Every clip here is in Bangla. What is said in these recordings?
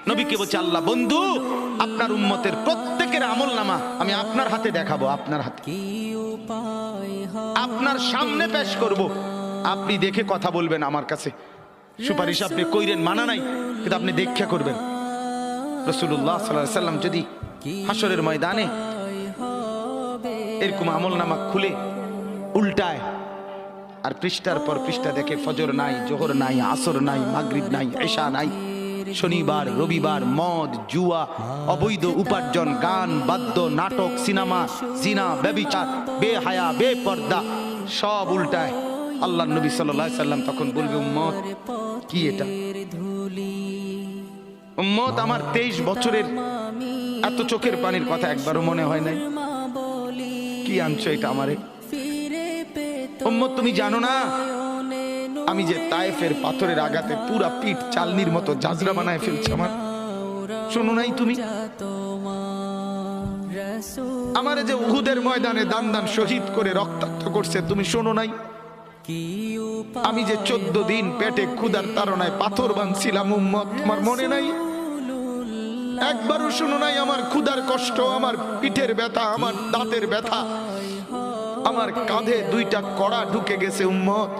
নবীকে বলছে আল্লাহ বন্ধু আপনার উম্মতের প্রত্যেকের আমলনামা আমি আপনার হাতে দেখাবো, আপনার হাতে আপনার সামনে পেশ করব, আপনি দেখে কথা বলবেন। আমার কাছে সুপারিশ আপনি কইরেন, মানা নাই, কিন্তু আপনি দেখা করবেন। রাসূলুল্লাহ সাল্লাল্লাহু আলাইহি সাল্লাম যদি হাসরের ময়দানে এরকম আমলনামা খুলে উল্টায় আর পৃষ্ঠার পর পৃষ্ঠা দেখে ফজর নাই, জোহর নাই, আসর নাই, মাগরিব নাই, ইশা নাই, শনিবার রবিবার, মদ জুয়া, অবৈধ উপার্জন, গান বাদ্য, নাটক, সিনেমা, জিনা, ব্যভিচার, বেহায়া, বেপর্দা সব উল্টায়, আল্লাহর নবী সাল্লাল্লাহু আলাইহি সাল্লাম তখন বলবে উম্মত কি এটা? উম্মত আমার 23 বছরের এত চোখের পানির কথা একবারও মনে হয় নাই, কি আনছো এটা আমারে? উম্মত তুমি জানো না আমি যে তায়েফের পাথরের আঘাতে পুরা পিঠ চালনির মতো জাজরা বানায় ফেলছে আমার? শোনো নাই তুমি? আমারে যে উহুদের ময়দানে দান দান শহীদ করে রক্তাক্ত করছে, তুমি শোনো নাই? আমি যে 14 দিন পেটে ক্ষুধার তাড়নায় পাথর বাঁধছিলাম, উম্মত তোমার মনে নাই? একবারও শোনো নাই আমার ক্ষুধার কষ্ট, আমার পিঠের ব্যথা, আমার দাঁতের ব্যথা, আমার কাঁধে 2টা কড়া ঢুকে গেছে উম্মত।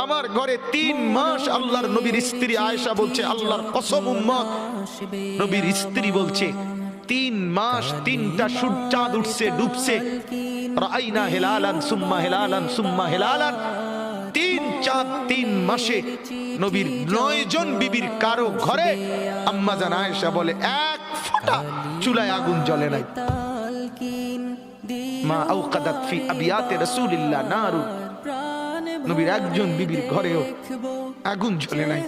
আমার ঘরে 3 মাস আল্লাহর নবীর স্ত্রী আয়েশা বলছে আল্লাহর কসম উম্মত, নবীর স্ত্রী বলছে 3 মাস 3টা সূর্যাঁদ উঠছে ডুবছে, রাইনা হিলালান সুম্মা হিলালান সুম্মা হিলালান, 3 চাঁদ 3 মাসে নবীর 9 জন বিবির কারো ঘরে আম্মা জান আয়েশা বলে 1 ফোঁটা চুলায় আগুন জ্বলে নাই। মা আওকাদাত ফি আবিয়াতে রাসূলিল্লাহ নারু, নবীর একজন বিবির ঘরেও আগুন জ্বলে নাই।